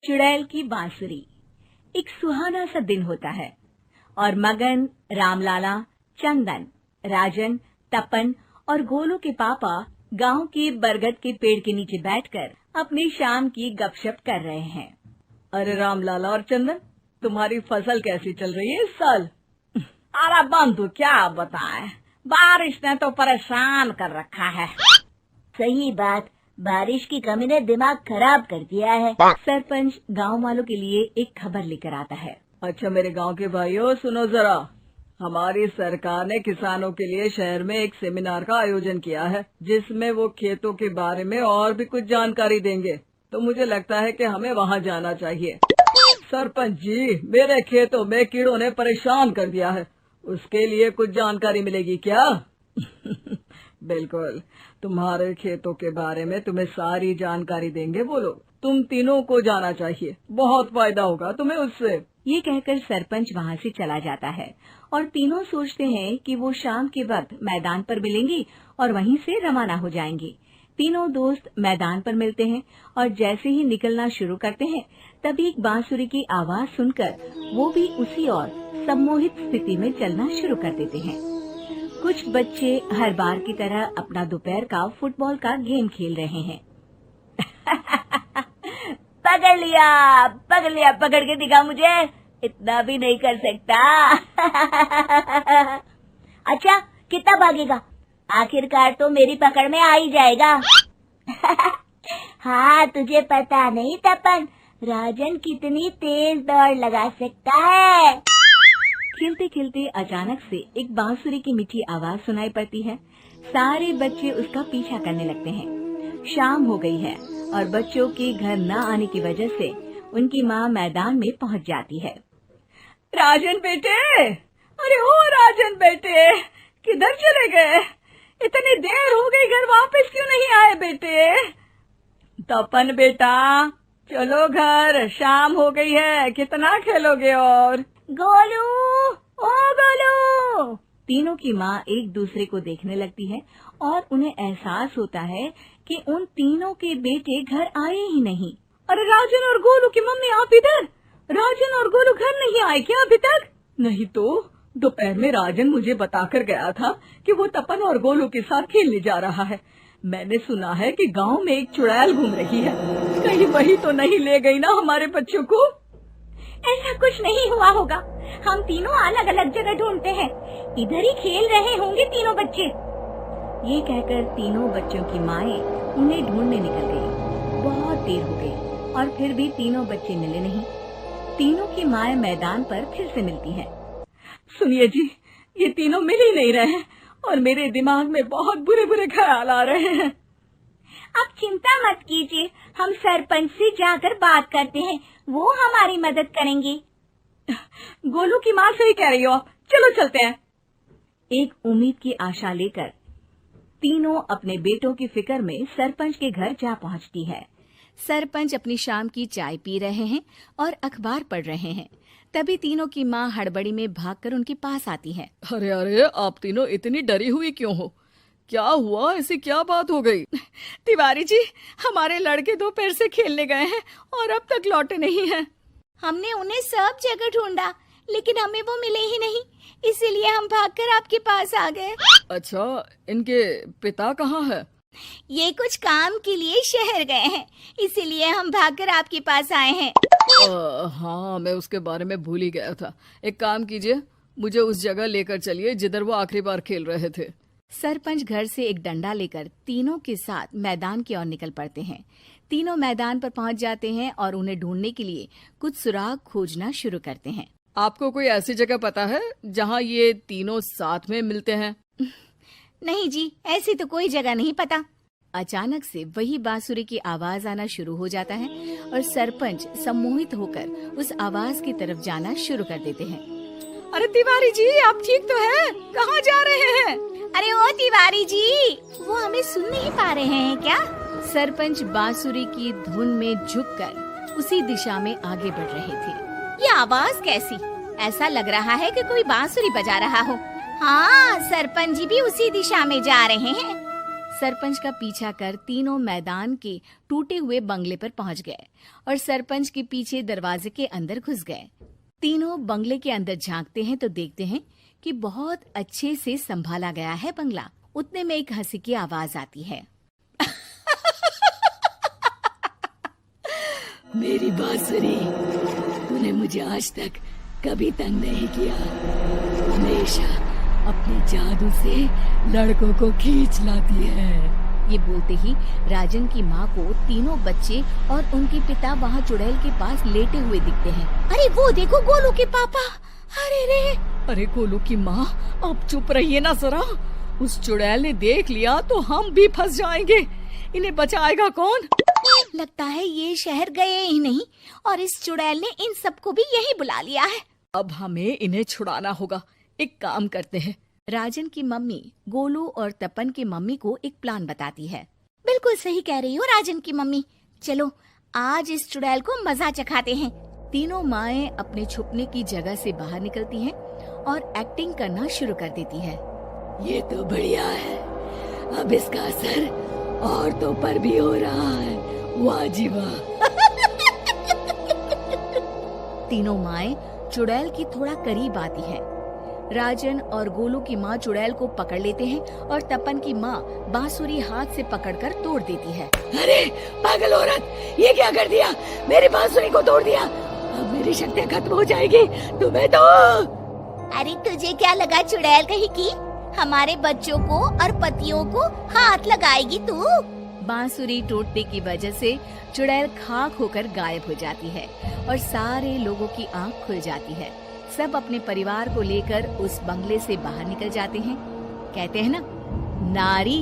चुड़ैल की बांसुरी। एक सुहाना सा दिन होता है और मगन, रामलाला, चंदन, राजन, तपन और गोलू के पापा गांव के बरगद के पेड़ के नीचे बैठकर अपनी शाम की गपशप कर रहे हैं। अरे रामलाला और चंदन, तुम्हारी फसल कैसी चल रही है इस साल? अरे बंधु, क्या बताएं, बारिश ने तो परेशान कर रखा है। सही बात, बारिश की कमी ने दिमाग खराब कर दिया है। सरपंच गांव वालों के लिए एक खबर लेकर आता है। अच्छा मेरे गांव के भाइयों, सुनो जरा। हमारी सरकार ने किसानों के लिए शहर में एक सेमिनार का आयोजन किया है, जिसमें वो खेतों के बारे में और भी कुछ जानकारी देंगे। तो मुझे लगता है कि हमें वहां जाना चाहिए। सरपंच जी, मेरे खेतों में कीड़ों ने परेशान कर दिया है, उसके लिए कुछ जानकारी मिलेगी क्या? बिल्कुल, तुम्हारे खेतों के बारे में तुम्हें सारी जानकारी देंगे वो लोग। तुम तीनों को जाना चाहिए, बहुत फायदा होगा तुम्हें उससे। ये कहकर सरपंच वहाँ से चला जाता है और तीनों सोचते हैं कि वो शाम के वक्त मैदान पर मिलेंगे और वहीं से रवाना हो जाएंगे। तीनों दोस्त मैदान पर मिलते हैं और जैसे ही निकलना शुरू करते हैं तभी एक बांसुरी की आवाज सुनकर वो भी उसी ओर सम्मोहित स्थिति में चलना शुरू कर देते हैं। कुछ बच्चे हर बार की तरह अपना दोपहर का फुटबॉल का गेम खेल रहे हैं। पकड़ लिया, पकड़ के दिखा मुझे, इतना भी नहीं कर सकता। अच्छा, कितना भागेगा? आखिरकार तो मेरी पकड़ में आ ही जाएगा। हाँ, तुझे पता नहीं तपन, राजन कितनी तेज दौड़ लगा सकता है। खेलते खेलते अचानक से एक बांसुरी की मीठी आवाज सुनाई पड़ती है। सारे बच्चे उसका पीछा करने लगते हैं। शाम हो गई है और बच्चों के घर न आने की वजह से उनकी माँ मैदान में पहुँच जाती है। राजन बेटे, अरे ओ राजन बेटे, किधर चले गए? इतनी देर हो गई, घर वापस क्यों नहीं आए बेटे? तपन बेटा, चलो घर, शाम हो गई है, कितना खेलोगे? और गोलू, ओ गोलू! तीनों की माँ एक दूसरे को देखने लगती है और उन्हें एहसास होता है कि उन तीनों के बेटे घर आए ही नहीं। अरे राजन और गोलू की मम्मी, आप इधर? राजन और गोलू घर नहीं आए क्या अभी तक? नहीं तो दोपहर में राजन मुझे बताकर गया था कि वो तपन और गोलू के साथ खेलने जा रहा है। मैंने सुना है कि गांव में एक चुड़ैल घूम रही है, कहीं वही तो नहीं ले गई ना हमारे बच्चों को? ऐसा कुछ नहीं हुआ होगा, हम तीनों अलग अलग जगह ढूंढते हैं, इधर ही खेल रहे होंगे तीनों बच्चे। ये कहकर तीनों बच्चों की माएं उन्हें ढूंढने निकल गई। बहुत देर हो गई और फिर भी तीनों बच्चे मिले नहीं। तीनों की माएं मैदान पर फिर से मिलती हैं। सुनिए जी, ये तीनों मिल ही नहीं रहे हैं और मेरे दिमाग में बहुत बुरे बुरे ख्याल आ रहे हैं। आप चिंता मत कीजिए, हम सरपंच से जाकर बात करते हैं, वो हमारी मदद करेंगे। गोलू की माँ सही कह रही हो, चलो चलते हैं। एक उम्मीद की आशा लेकर तीनों अपने बेटों की फिक्र में सरपंच के घर जा पहुंचती है। सरपंच अपनी शाम की चाय पी रहे हैं और अखबार पढ़ रहे हैं। तभी तीनों की माँ हड़बड़ी में भागकर उनके पास आती है। अरे अरे, आप तीनों इतनी डरी हुई क्यों हो? क्या हुआ? ऐसी क्या बात हो गई? तिवारी जी, हमारे लड़के दोपहर से खेलने गए हैं और अब तक लौटे नहीं हैं। हमने उन्हें सब जगह ढूंढा, लेकिन हमें वो मिले ही नहीं, इसीलिए हम भागकर आपके पास आ गए। अच्छा, इनके पिता कहाँ है? ये कुछ काम के लिए शहर गए हैं, इसीलिए हम भागकर आपके पास आए हैं। हाँ, मैं उसके बारे में भूल ही गया था। एक काम कीजिए, मुझे उस जगह लेकर चलिए जिधर वो आखिरी बार खेल रहे थे। सरपंच घर से एक डंडा लेकर तीनों के साथ मैदान की ओर निकल पड़ते हैं। तीनों मैदान पर पहुंच जाते हैं और उन्हें ढूंढने के लिए कुछ सुराग खोजना शुरू करते हैं। आपको कोई ऐसी जगह पता है जहां ये तीनों साथ में मिलते हैं? नहीं जी, ऐसी तो कोई जगह नहीं पता। अचानक से वही बांसुरी की आवाज आना शुरू हो जाता है और सरपंच सम्मोहित होकर उस आवाज की तरफ जाना शुरू कर देते हैं। अरे तिवारी जी, आप ठीक तो हैं? कहाँ जा रहे हैं? अरे ओ तिवारी जी, वो हमें सुन नहीं पा रहे हैं क्या? सरपंच बांसुरी की धुन में झुककर उसी दिशा में आगे बढ़ रहे थे। ये आवाज कैसी? ऐसा लग रहा है कि कोई बांसुरी बजा रहा हो। हाँ, सरपंच जी भी उसी दिशा में जा रहे हैं। सरपंच का पीछा कर तीनों मैदान के टूटे हुए बंगले पर पहुंच गए और सरपंच के पीछे दरवाजे के अंदर घुस गए। तीनों बंगले के अंदर झांकते हैं तो देखते हैं कि बहुत अच्छे से संभाला गया है बंगला। उतने में एक हंसी की आवाज आती है। मेरी बांसुरी, तूने मुझे आज तक कभी तंग नहीं किया। हमेशा अपने जादू से लड़कों को खींच लाती है। ये बोलते ही राजन की माँ को तीनों बच्चे और उनके पिता वहाँ चुड़ैल के पास लेटे हुए दिखते हैं। अरे वो देखो गोलू के पापा। अरे रे, अरे गोलू की माँ, आप चुप रहिए ना जरा। उस चुड़ैल ने देख लिया तो हम भी फंस जाएंगे। इन्हें बचाएगा कौन? लगता है ये शहर गए ही नहीं और इस चुड़ैल ने इन सबको भी यही बुला लिया है। अब हमें इन्हें छुड़ाना होगा। एक काम करते हैं। राजन की मम्मी गोलू और तपन की मम्मी को एक प्लान बताती है। बिल्कुल सही कह रही हो राजन की मम्मी। चलो आज इस चुड़ैल को मजा चखाते हैं। तीनों माएं अपने छुपने की जगह से बाहर निकलती हैं और एक्टिंग करना शुरू कर देती है। ये तो बढ़िया है। अब इसका असर औरतों पर भी हो रहा है। वाह जी वाह। तीनों माएं चुड़ैल की थोड़ा करीब आती है। राजन और गोलू की माँ चुड़ैल को पकड़ लेते हैं और तपन की माँ बांसुरी हाथ से पकड़कर तोड़ देती है। अरे पागल औरत, ये क्या कर दिया? मेरी बांसुरी को तोड़ दिया। अब मेरी शक्तियाँ खत्म हो जाएगी। तुम्हें तो अरे तुझे क्या लगा चुड़ैल कहीं की हमारे बच्चों को और पतियों को हाथ लगाएगी तू? बांसुरी टूटने की वजह से चुड़ैल खाक होकर गायब हो जाती है और सारे लोगों की आंख खुल जाती है। सब अपने परिवार को लेकर उस बंगले से बाहर निकल जाते हैं। कहते हैं ना, नारी